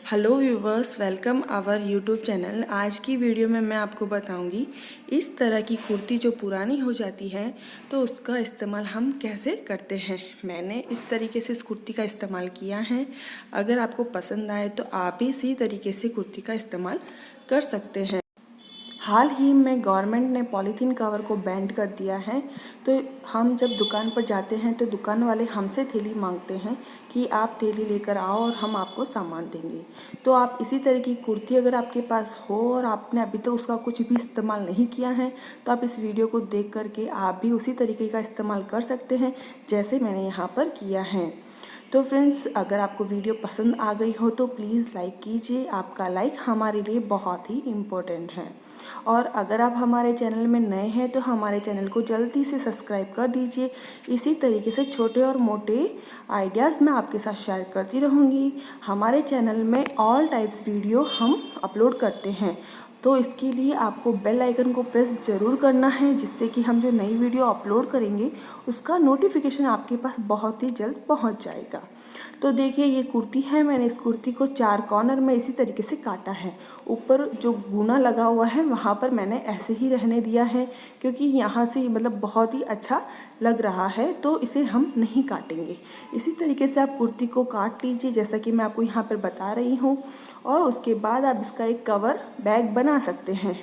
Hello viewers, welcome our YouTube channel. आज की video में मैं आपको बताऊंगी इस तरह की कुर्ती जो पुरानी हो जाती है तो उसका इस्तेमाल हम कैसे करते हैं। मैंने इस तरीके से इस कुर्ती का इस्तेमाल किया है। अगर आपको पसंद आए तो आप भी इसी तरीके से कुर्ती का इस्तेमाल कर सकते हैं। हाल ही में गवर्नमेंट ने पॉलीथीन कवर को बैन कर दिया है, तो हम जब दुकान पर जाते हैं तो दुकान वाले हमसे थैली मांगते हैं कि आप थैली लेकर आओ और हम आपको सामान देंगे। तो आप इसी तरह की कुर्ती अगर आपके पास हो और आपने अभी तक उसका कुछ भी इस्तेमाल नहीं किया है तो आप इस वीडियो को देख करके आप भी उसी तरीके का इस्तेमाल कर सकते हैं जैसे मैंने यहाँ पर किया है। तो फ्रेंड्स, अगर आपको वीडियो पसंद आ गई हो तो प्लीज़ लाइक कीजिए। आपका लाइक हमारे लिए बहुत ही इम्पोर्टेंट है। और अगर आप हमारे चैनल में नए हैं तो हमारे चैनल को जल्दी से सब्सक्राइब कर दीजिए। इसी तरीके से छोटे और मोटे आइडियाज़ मैं आपके साथ शेयर करती रहूँगी। हमारे चैनल में ऑल टाइप्स वीडियो हम अपलोड करते हैं, तो इसके लिए आपको बेल आइकन को प्रेस ज़रूर करना है, जिससे कि हम जो नई वीडियो अपलोड करेंगे उसका नोटिफिकेशन आपके पास बहुत ही जल्द पहुंच जाएगा। तो देखिए, ये कुर्ती है। मैंने इस कुर्ती को 4 कॉर्नर में इसी तरीके से काटा है। ऊपर जो गुना लगा हुआ है वहाँ पर मैंने ऐसे ही रहने दिया है, क्योंकि यहाँ से मतलब बहुत ही अच्छा लग रहा है, तो इसे हम नहीं काटेंगे। इसी तरीके से आप कुर्ती को काट लीजिए जैसा कि मैं आपको यहाँ पर बता रही हूँ, और उसके बाद आप इसका एक कवर बैग बना सकते हैं।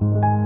you